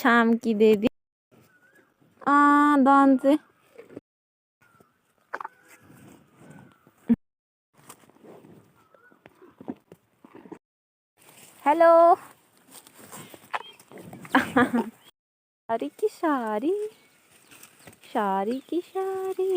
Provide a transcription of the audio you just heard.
छाम की दे दी दान से। हेलो शारी की शारी, शारी की शारी।